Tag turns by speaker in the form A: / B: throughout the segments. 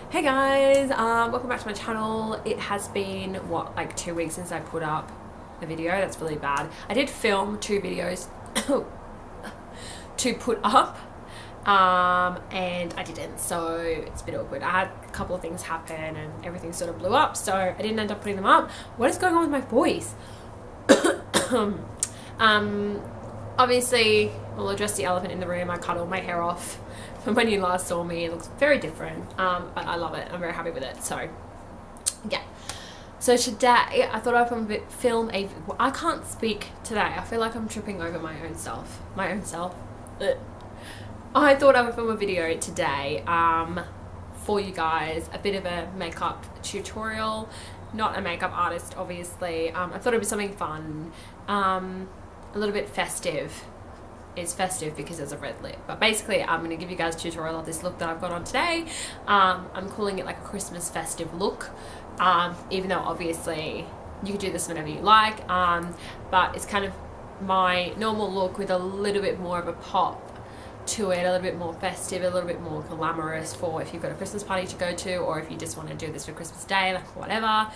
A: Hey guys, welcome back to my channel. It has been, what, like 2 weeks since I put up a video. That's really bad. I did film 2 videos to put up, and I didn't, so it's a bit awkward. I had a couple of things happen and everything sort of blew up, so I didn't end up putting them up. What is going on with my voice? Obviously, we'll address the elephant in the room. I cut all my hair off from when you last saw me. It looks very different, but I love it. I'm very happy with it. So, yeah. So today, I thought I'd film a... Well, I can't speak today. I feel like I'm tripping over my own self. Ugh. I thought I would film a video today for you guys. A bit of a makeup tutorial. Not a makeup artist, obviously. I thought it'd be something fun. A little bit festive. It's festive because there's a red lip, but basically I'm going to give you guys a tutorial of this look that I've got on today. I'm calling it like a Christmas festive look, even though obviously you can do this whenever you like, but it's kind of my normal look with a little bit more of a pop to it, a little bit more festive, a little bit more glamorous for if you've got a Christmas party to go to, or if you just want to do this for Christmas Day, like whatever.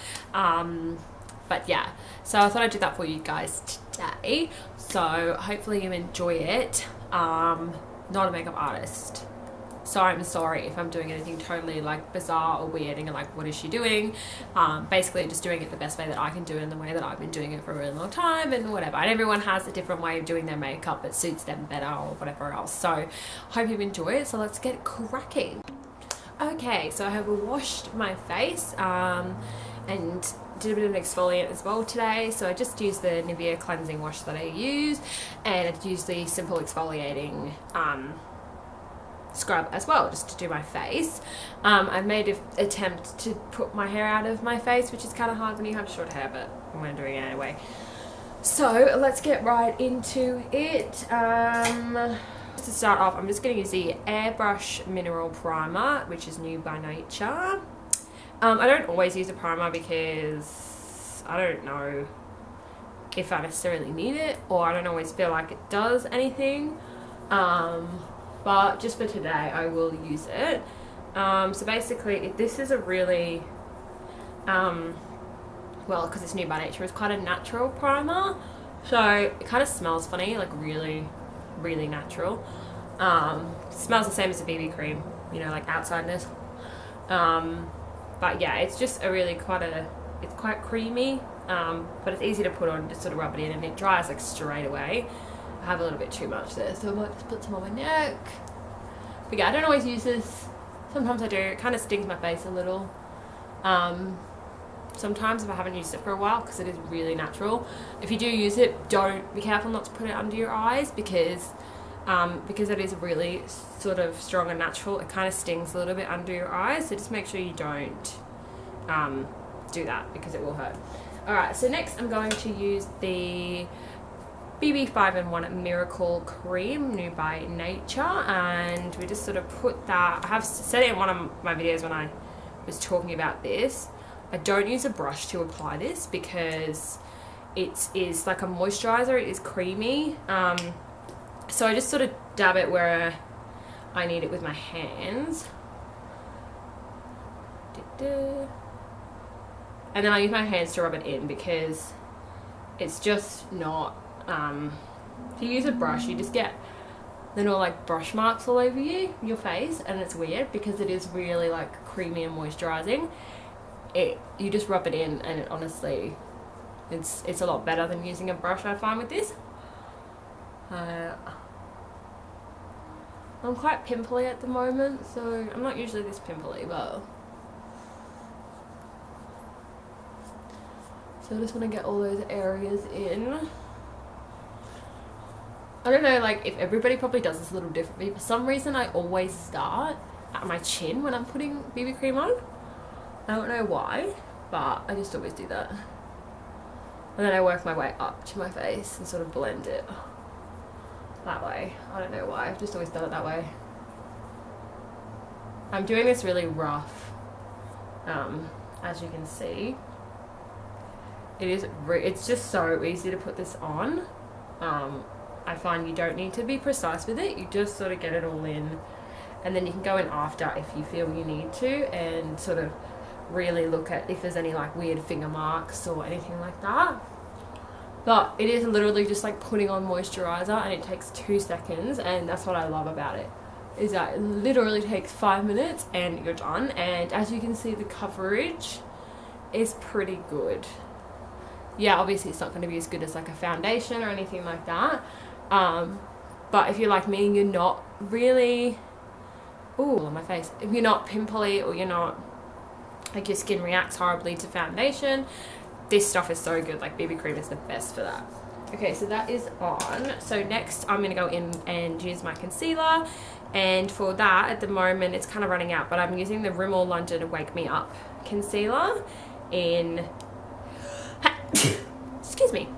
A: But yeah, so I thought I'd do that for you guys today. So hopefully you enjoy it. Not a makeup artist, so I'm sorry if I'm doing anything totally like bizarre or weird and you're like, what is she doing? Basically just doing it the best way that I can do it, in the way that I've been doing it for a really long time and whatever. And everyone has a different way of doing their makeup that suits them better or whatever else. So hope you enjoy it. So let's get cracking. Okay, so I have washed my face and did a bit of an exfoliant as well today. So I just used the Nivea cleansing wash that I use, and I used the simple exfoliating scrub as well, just to do my face. I've made an attempt to put my hair out of my face, which is kind of hard when you have short hair, but I'm going to do it anyway. So let's get right into it. To start off, I'm just going to use the Airbrush Mineral Primer, which is new by nature. I don't always use a primer because I don't know if I necessarily need it, or I don't always feel like it does anything. But just for today, I will use it. So basically, this is a really, well, because it's new by nature, it's quite a natural primer. So it kind of smells funny, like really, really natural. Smells the same as a BB cream, you know, like outsideness. But yeah, it's just a really it's quite creamy, but it's easy to put on, just sort of rub it in, and it dries like straight away. I have a little bit too much there, so I might just put some on my neck. But yeah, I don't always use this. Sometimes I do. It kind of stings my face a little. Sometimes if I haven't used it for a while, because it is really natural. If you do use it, be careful not to put it under your eyes, because it is really sort of strong and natural. It kind of stings a little bit under your eyes, so just make sure you don't do that, because it will hurt. Alright, so next I'm going to use the BB 5-in-1 Miracle Cream, new by nature, and we just sort of put that. I have said it in one of my videos when I was talking about this. I don't use a brush to apply this because it is like a moisturizer. It is creamy. So I just sort of dab it where I need it with my hands. And then I use my hands to rub it in, because it's just not, if you use a brush, you just get little like brush marks all over your face, and it's weird because it is really like creamy and moisturizing. You just rub it in, and it honestly, it's a lot better than using a brush, I find, with this. I'm quite pimply at the moment, so I'm not usually this pimply, but so I just want to get all those areas in. I don't know, like, if everybody probably does this a little differently. For some reason, I always start at my chin when I'm putting BB cream on. I don't know why, but I just always do that. And then I work my way up to my face and sort of blend it that way. I don't know why, I've just always done it that way. I'm doing this really rough, as you can see. It's just so easy to put this on. I find you don't need to be precise with it, you just sort of get it all in, and then you can go in after if you feel you need to, and sort of really look at if there's any like weird finger marks or anything like that. But it is literally just like putting on moisturizer, and it takes 2 seconds, and that's what I love about it, is that it literally takes 5 minutes and you're done. And as you can see, the coverage is pretty good. Yeah, obviously it's not going to be as good as like a foundation or anything like that, but if you're like me and you're not really, ooh, on my face, if you're not pimply, or you're not like your skin reacts horribly to foundation, this stuff is so good. Like BB cream is the best for that. Okay, so that is on. So next I'm going to go in and use my concealer, and for that at the moment it's kind of running out, but I'm using the Rimmel London Wake Me Up concealer in excuse me,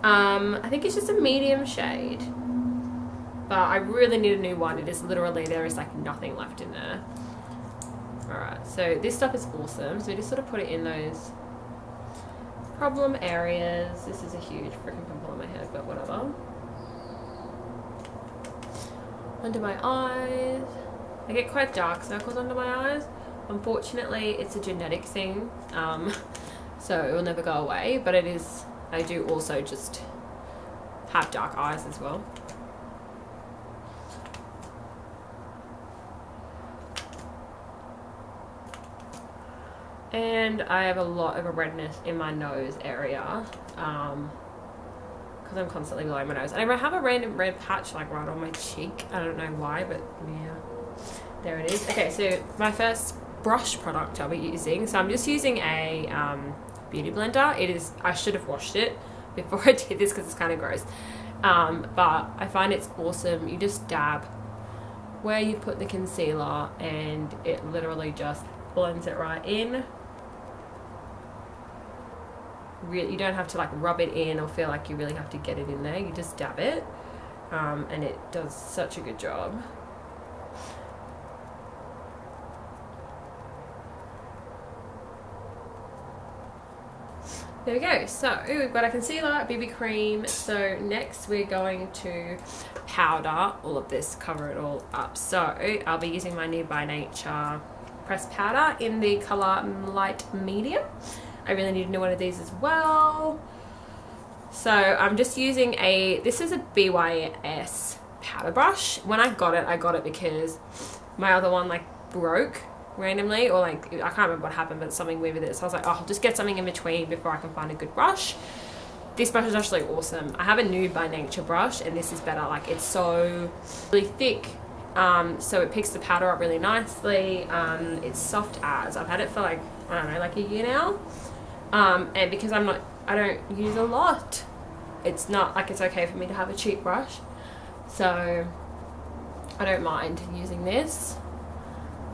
A: I think it's just a medium shade, but I really need a new one. It is literally, there is like nothing left in there. Alright, so this stuff is awesome. So just sort of put it in those problem areas. This is a huge freaking pimple on my head, but whatever. Under my eyes. I get quite dark circles under my eyes. Unfortunately, it's a genetic thing, so it will never go away, but it is, I do also just have dark eyes as well. And I have a lot of a redness in my nose area, because I'm constantly blowing my nose. And I have a random red patch like right on my cheek. I don't know why, but yeah, there it is. Okay, so my first brush product I'll be using. So I'm just using a beauty blender. It is, I should have washed it before I did this because it's kind of gross. But I find it's awesome. You just dab where you put the concealer and it literally just blends it right in. Really, you don't have to like rub it in or feel like you really have to get it in there. You just dab it, and it does such a good job. There we go. So we've got a concealer, BB cream. So next we're going to powder all of this, cover it all up. So I'll be using my New by Nature pressed powder in the color light medium. I really need a new one of these as well. So I'm just using this is a BYS powder brush. When I got it because my other one like broke randomly, or like I can't remember what happened, but something weird with it. So I was like, oh, I'll just get something in between before I can find a good brush. This brush is actually awesome. I have a Nude by Nature brush, and this is better. Like it's so really thick, so it picks the powder up really nicely. It's soft as, I've had it for like, I don't know, like a year now. And because I don't use a lot, it's not like it's okay for me to have a cheap brush, so I don't mind using this.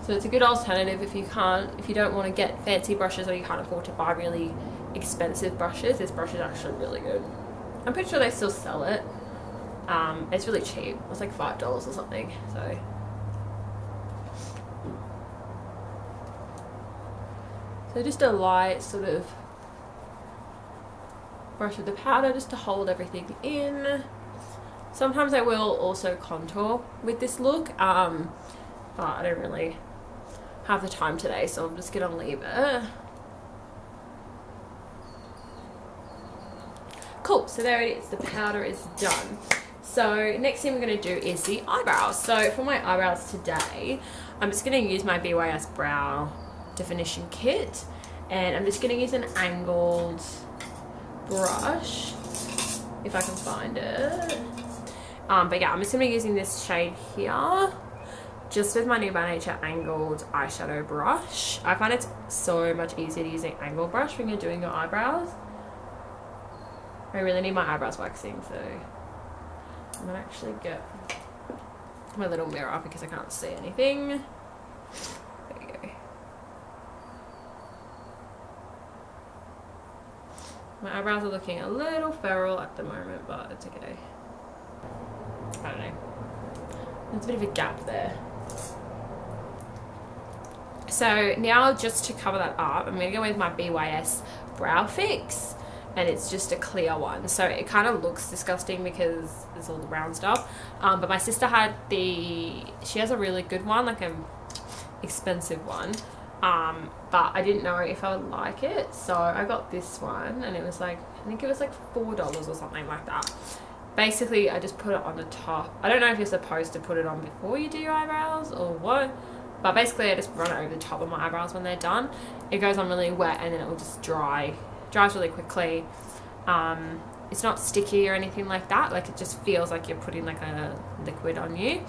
A: So it's a good alternative if you don't want to get fancy brushes, or you can't afford to buy really expensive brushes. This brush is actually really good. I'm pretty sure they still sell it. It's really cheap. It's like $5 or something. So just a light sort of brush with the powder just to hold everything in. Sometimes I will also contour with this look, but I don't really have the time today, so I'm just gonna leave it. Cool, so there it is, the powder is done. So next thing we're gonna do is the eyebrows. So for my eyebrows today, I'm just gonna use my BYS Brow Definition Kit, and I'm just gonna use an angled brush, if I can find it. But yeah, I'm just gonna be using this shade here, just with my New by Nature angled eyeshadow brush. I find it's so much easier to use an angled brush when you're doing your eyebrows. I really need my eyebrows waxing, so I'm gonna actually get my little mirror because I can't see anything. There you go. My eyebrows are looking a little feral at the moment, but it's okay. I don't know. There's a bit of a gap there. So now, just to cover that up, I'm going to go with my BYS Brow Fix. and it's just a clear one, so it kind of looks disgusting because there's all the brown stuff. But my sister had she has a really good one, like a expensive one, but I didn't know if I would like it, so I got this one, and it was like, I think it was like $4 or something like that. Basically, I just put it on the top. I don't know if you're supposed to put it on before you do your eyebrows or what, but basically I just run it over the top of my eyebrows when they're done. It goes on really wet, and then it will just dries really quickly. It's not sticky or anything like that. Like, it just feels like you're putting like a liquid on you.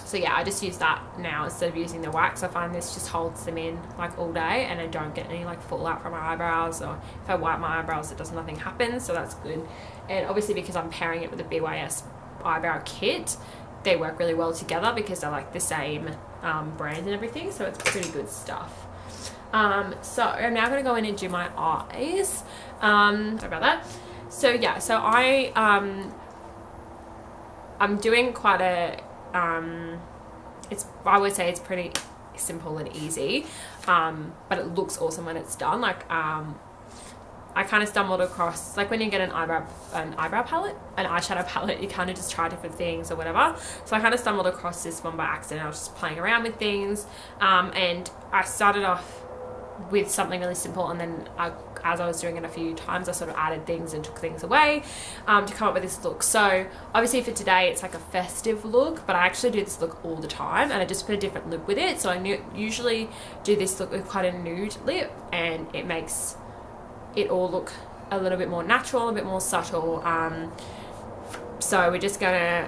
A: So yeah, I just use that now instead of using the wax. I find this just holds them in like all day, and I don't get any like fallout from my eyebrows, or if I wipe my eyebrows nothing happens, so that's good. And obviously, because I'm pairing it with a BYS eyebrow kit, they work really well together because they're like the same brand and everything, so it's pretty good stuff. So I'm now going to go in and do my eyes. Sorry about that. So yeah, so I'm doing quite a I would say it's pretty simple and easy, but it looks awesome when it's done. Like, I kind of stumbled across, like, when you get an eyeshadow palette, you kind of just try different things or whatever. So I kind of stumbled across this one by accident. I was just playing around with things, and I started off with something really simple, and then as I was doing it a few times, I sort of added things and took things away to come up with this look. So obviously for today it's like a festive look, but I actually do this look all the time, and I just put a different lip with it. So I usually do this look with quite a nude lip, and it makes it all look a little bit more natural, a bit more subtle. So we're just gonna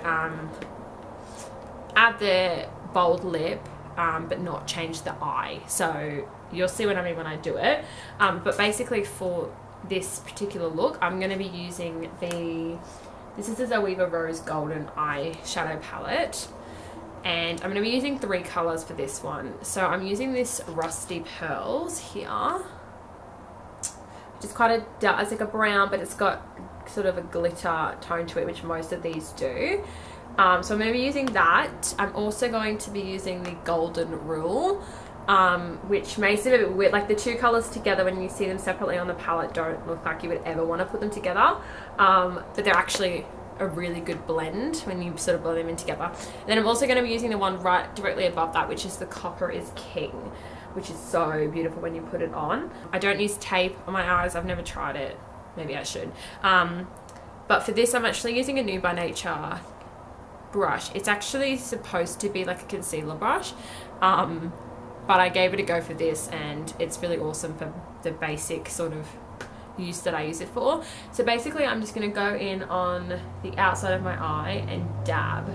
A: add the bold lip, but not change the eye. So you'll see what I mean when I do it. But basically for this particular look, I'm going to be using this is the Zoeva Rose Golden eyeshadow palette. And I'm going to be using 3 colours for this one. So I'm using this Rusty Pearls here, which is quite a dark, it's like a brown, but it's got sort of a glitter tone to it, which most of these do. So I'm going to be using that. I'm also going to be using the Golden Rule, which makes it a bit weird. Like, the 2 colours together, when you see them separately on the palette, don't look like you would ever want to put them together. But they're actually a really good blend when you sort of blend them in together. And then I'm also going to be using the one right directly above that, which is the Copper is King, which is so beautiful when you put it on. I don't use tape on my eyes. I've never tried it. Maybe I should. But for this, I'm actually using a New by Nature brush. It's actually supposed to be like a concealer brush, but I gave it a go for this, and it's really awesome for the basic sort of use that I use it for. So basically I'm just going to go in on the outside of my eye and dab.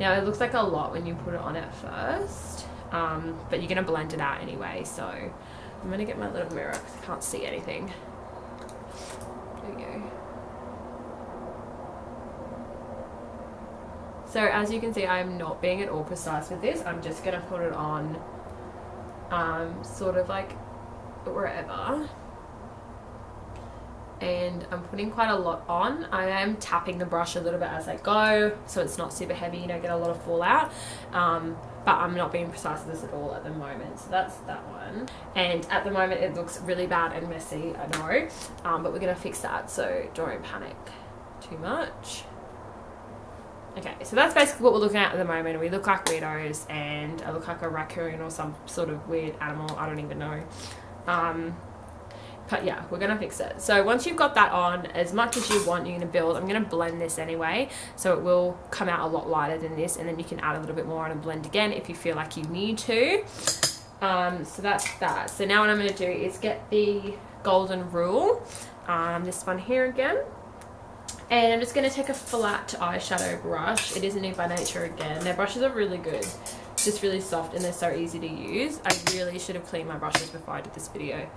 A: Now it looks like a lot when you put it on at first, but you're going to blend it out anyway. So I'm going to get my little mirror because I can't see anything. There we go. So as you can see, I'm not being at all precise with this. I'm just going to put it on sort of like wherever. And I'm putting quite a lot on. I am tapping the brush a little bit as I go, so it's not super heavy, you don't get a lot of fallout. But I'm not being precise with this at all at the moment. So that's that one. And at the moment it looks really bad and messy, I know. But we're gonna fix that, so don't panic too much. Okay, so that's basically what we're looking at the moment. We look like weirdos, and I look like a raccoon or some sort of weird animal, I don't even know. But yeah, we're gonna fix it. So once you've got that on, as much as you want, you're gonna build. I'm gonna blend this anyway, so it will come out a lot lighter than this, and then you can add a little bit more on and blend again if you feel like you need to. So that's that. So now what I'm gonna do is get the Golden Rule, this one here again, and I'm just gonna take a flat eyeshadow brush. It is a New by Nature again. Their brushes are really good, just really soft, and they're so easy to use. I really should have cleaned my brushes before I did this video.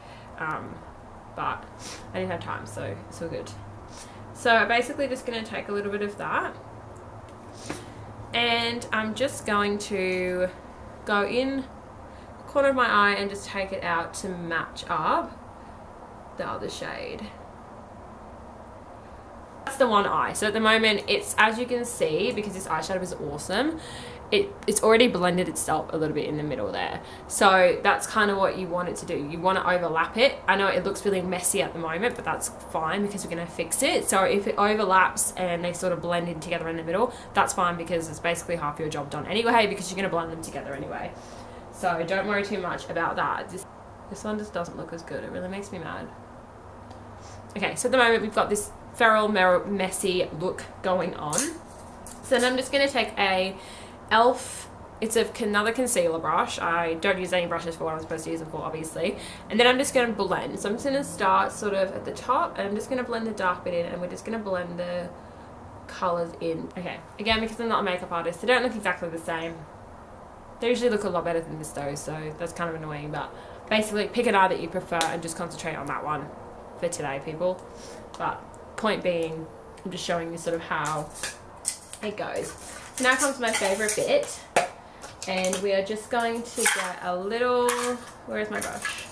A: But I didn't have time, so it's all good. So I'm basically just going to take a little bit of that, and I'm just going to go in the corner of my eye and just take it out to match up the other shade. That's the one eye. So at the moment, it's, as you can see, because this eyeshadow is awesome, it's already blended itself a little bit in the middle there. So that's kind of what you want it to do. You want to overlap it. I know it looks really messy at the moment, but that's fine because we're going to fix it. So if it overlaps and they sort of blend in together in the middle, that's fine because it's basically half your job done anyway, because you're going to blend them together anyway. So don't worry too much about that. This one just doesn't look as good. It really makes me mad. Okay, so at the moment we've got this feral, messy look going on. So then I'm just going to take a e.l.f. It's another concealer brush. I don't use any brushes for what I'm supposed to use them for, obviously. And then I'm just going to blend. So I'm just going to start sort of at the top, and I'm just going to blend the dark bit in, and we're just going to blend the colours in. Okay, again, because I'm not a makeup artist, they don't look exactly the same. They usually look a lot better than this though, so that's kind of annoying. But basically, pick an eye that you prefer and just concentrate on that one for today, people. But point being, I'm just showing you sort of how it goes. So now comes my favourite bit, and we are just going to get a little, where is my brush?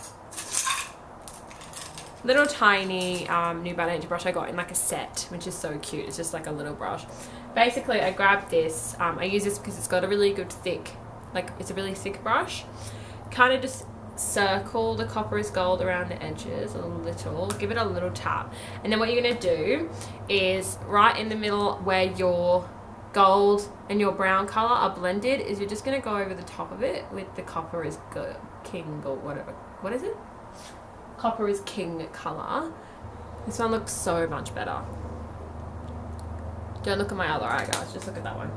A: Little tiny New Balance brush I got in like a set, which is so cute. It's just like a little brush. Basically, I grabbed this. I use this because it's got a really good thick, like it's a really thick brush. Kind of just circle the copper is gold around the edges a little, give it a little tap, and then what you're going to do is right in the middle where your gold and your brown color are blended is you're just going to go over the top of it with the copper is king or whatever. What is it? Copper is king color. This one looks so much better. Don't look at my other eye, guys, just look at that one.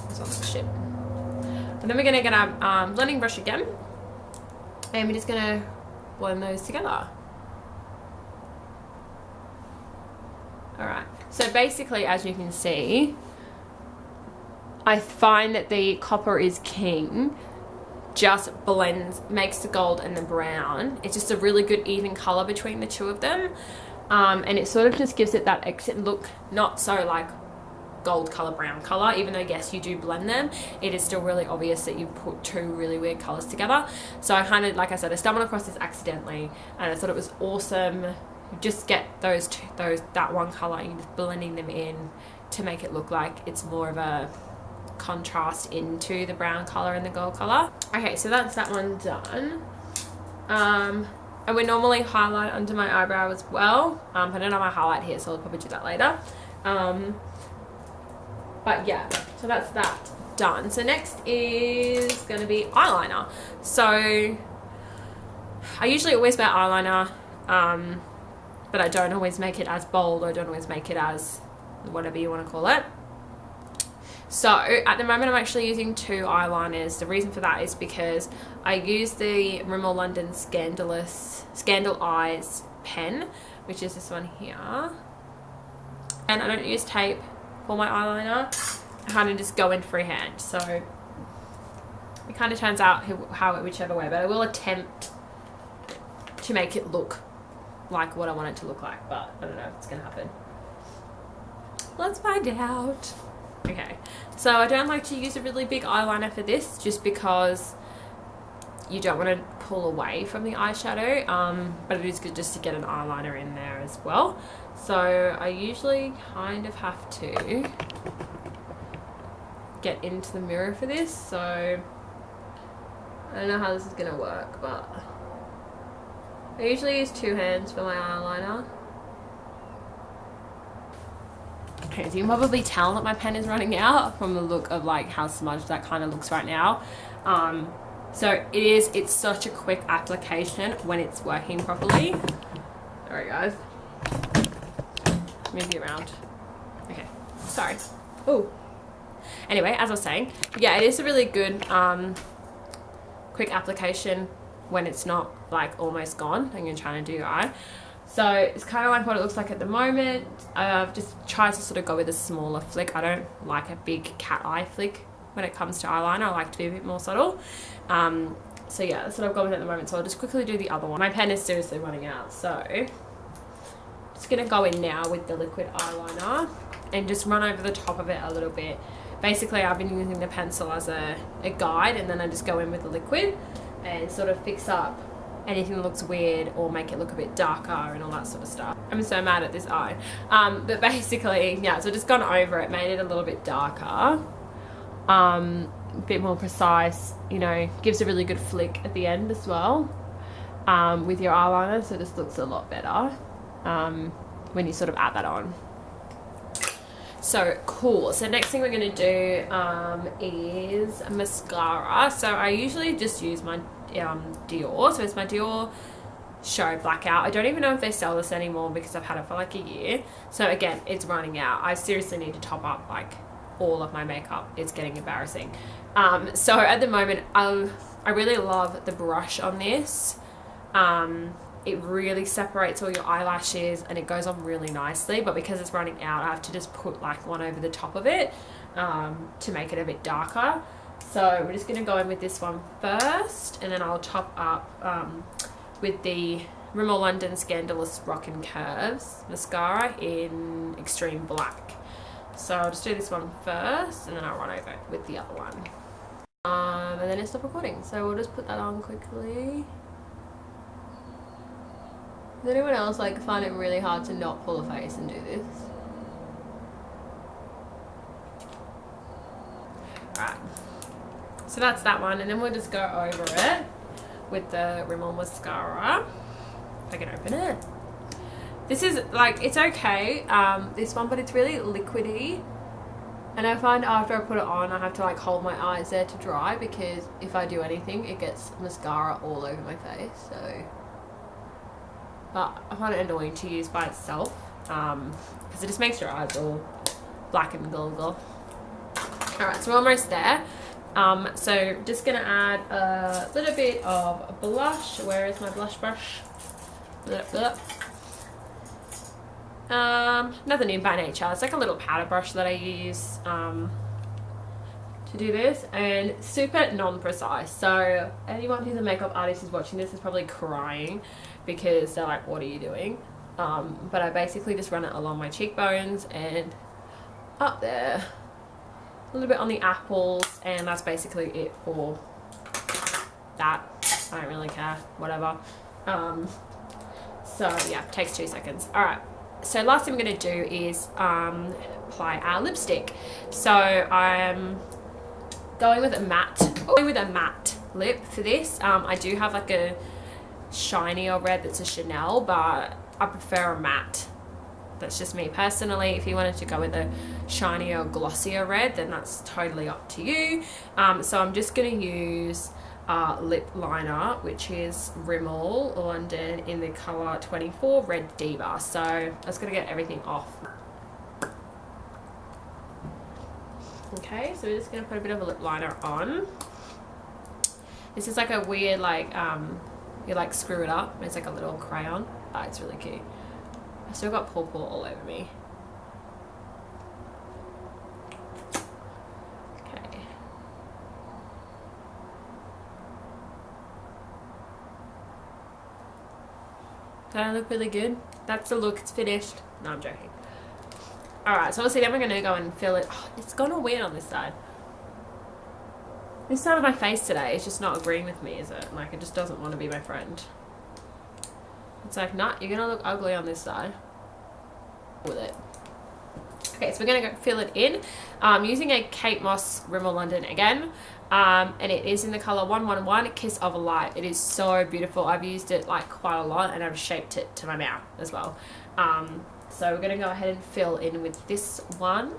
A: This one looks shit. And then we're going to get our blending brush again, and we're just going to blend those together. Alright, so basically, as you can see, I find that the copper is king just blends, makes the gold and the brown. It's just a really good even color between the two of them. And it sort of just gives it that exit look, not so like gold color, brown color, even though yes, you do blend them, it is still really obvious that you put two really weird colors together. So I kind of, like I said, I stumbled across this accidentally, and I thought it was awesome. You just get that one color and you're just blending them in to make it look like it's more of a contrast into the brown color and the gold color. Okay, so that's that one done. And we normally highlight under my eyebrow as well. I don't have my highlight here, so I'll probably do that later. But yeah, so that's that done. So next is going to be eyeliner. So I usually always wear eyeliner, but I don't always make it as bold, or I don't always make it as whatever you want to call it. So at the moment I'm actually using two eyeliners. The reason for that is because I use the Rimmel London Scandal Eyes pen, which is this one here, and I don't use tape for my eyeliner. I kind of just go in freehand, so it kind of turns out whichever way, but I will attempt to make it look like what I want it to look like, but I don't know if it's gonna happen. Let's find out. Okay, so I don't like to use a really big eyeliner for this, just because you don't want to pull away from the eyeshadow, but it is good just to get an eyeliner in there as well. So I usually kind of have to get into the mirror for this, so I don't know how this is going to work, but I usually use two hands for my eyeliner. Okay, so you can probably tell that my pen is running out from the look of like how smudged that kind of looks right now. So it's such a quick application when it's working properly. Sorry guys. Move you around. Okay, sorry. Oh. Anyway, as I was saying, yeah, it is a really good quick application when it's not like almost gone and you're trying to do your eye. So it's kind of like what it looks like at the moment. I've just tried to sort of go with a smaller flick. I don't like a big cat eye flick when it comes to eyeliner. I like to be a bit more subtle. So yeah, that's what I've gone with at the moment. So I'll just quickly do the other one. My pen is seriously running out, so I'm just gonna go in now with the liquid eyeliner and just run over the top of it a little bit. Basically, I've been using the pencil as a guide, and then I just go in with the liquid and sort of fix up anything that looks weird or make it look a bit darker and all that sort of stuff. I'm so mad at this eye. But basically, yeah, so just gone over it, made it a little bit darker. A bit more precise, you know, gives a really good flick at the end as well with your eyeliner, so it just looks a lot better when you sort of add that on. So cool. So next thing we're going to do is mascara. So I usually just use my Dior. So it's my Dior Show Blackout. I don't even know if they sell this anymore because I've had it for like a year. So again, it's running out. I seriously need to top up like all of my makeup. It's getting embarrassing. So at the moment, I really love the brush on this. It really separates all your eyelashes and it goes on really nicely, but because it's running out, I have to just put like one over the top of it to make it a bit darker. So we're just going to go in with this one first, and then I'll top up with the Rimmel London Scandalous Rockin' Curves mascara in Extreme Black. So I'll just do this one first, and then I'll run over with the other one. And then it's stop recording. So we'll just put that on quickly. Does anyone else like find it really hard to not pull a face and do this? Alright, so that's that one, and then we'll just go over it with the Rimmel mascara. If I can open it. This is like, it's okay, this one, but it's really liquidy. And I find after I put it on, I have to like hold my eyes there to dry, because if I do anything, it gets mascara all over my face, so. But I find it annoying to use by itself because it just makes your eyes all black and goggle. Alright, so we're almost there. So just going to add a little bit of blush. Where is my blush brush? Nothing new by nature. It's like a little powder brush that I use to do this, and super non-precise. So anyone who's a makeup artist who's watching this is probably crying because they're like, what are you doing? But I basically just run it along my cheekbones and up there, a little bit on the apples, and that's basically it for that. I don't really care, whatever. So yeah, takes 2 seconds. All right, so last thing we're going to do is apply our lipstick. So I'm going with a matte lip for this. I do have like a shinier red that's a Chanel, but I prefer a matte. That's just me personally. If you wanted to go with a shinier, glossier red, then that's totally up to you. So I'm just going to use lip liner, which is Rimmel London in the colour 24 Red Diva. So I'm just going to get everything off. Okay, so we're just going to put a bit of a lip liner on. This is like a weird, like, you like screw it up. It's like a little crayon. Oh, it's really cute. I still got purple all over me. Okay. Does that look really good? That's the look. It's finished. No, I'm joking. Alright, so obviously then we're going to go and fill it. Oh, it's gone all weird on this side. This side of my face today is just not agreeing with me, is it? Like, it just doesn't want to be my friend. It's like, nah, you're going to look ugly on this side with it. Okay, so we're going to go fill it in. Using a Kate Moss Rimmel London again. And it is in the colour 111 Kiss of a Light. It is so beautiful. I've used it like quite a lot, and I've shaped it to my mouth as well. So we're going to go ahead and fill in with this one.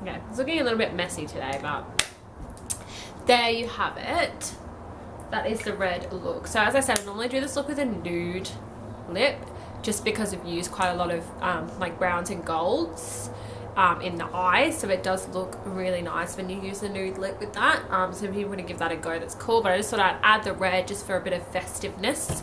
A: Okay, it's looking a little bit messy today, but there you have it. That is the red look. So as I said, I normally do this look with a nude lip, just because I've used quite a lot of like browns and golds in the eyes, so it does look really nice when you use a nude lip with that. So if you want to give that a go, that's cool, but I just thought I'd add the red just for a bit of festiveness.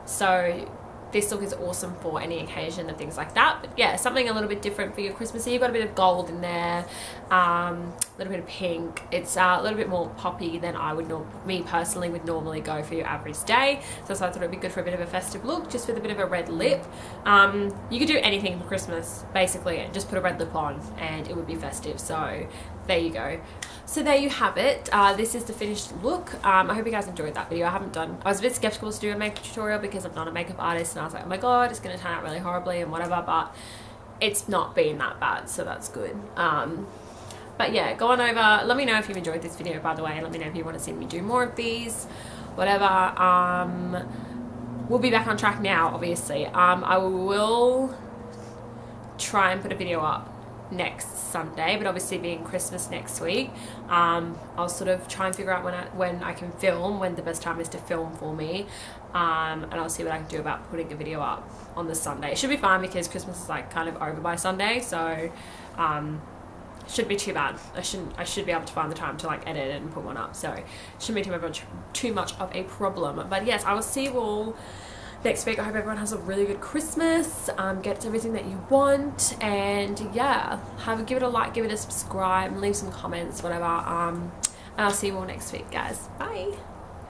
A: So this look is awesome for any occasion and things like that. But yeah, something a little bit different for your Christmas. So you've got a bit of gold in there, a little bit of pink. It's a little bit more poppy than me personally would normally go for your average day. So I thought it'd be good for a bit of a festive look, just with a bit of a red lip. You could do anything for Christmas, basically. Just put a red lip on and it would be festive. So there you go. So there you have it. This is the finished look. I hope you guys enjoyed that video. I was a bit skeptical to do a makeup tutorial because I'm not a makeup artist, and I was like, oh my god, it's going to turn out really horribly and whatever, but it's not been that bad, so that's good. But yeah, go on over, let me know if you enjoyed this video, by the way, and let me know if you want to see me do more of these, whatever. We'll be back on track now, obviously. I will try and put a video up next Sunday, but obviously being Christmas next week, I'll sort of try and figure out when I can film, when the best time is to film for me, and I'll see what I can do about putting a video up on the Sunday. It should be fine because Christmas is like kind of over by Sunday, so shouldn't be too bad. I should be able to find the time to like edit it and put one up, so it shouldn't be too much of a problem. But yes, I will see you all next week. I hope everyone has a really good Christmas, gets everything that you want, and yeah, give it a like, give it a subscribe, leave some comments, whatever, and I'll see you all next week, guys. Bye.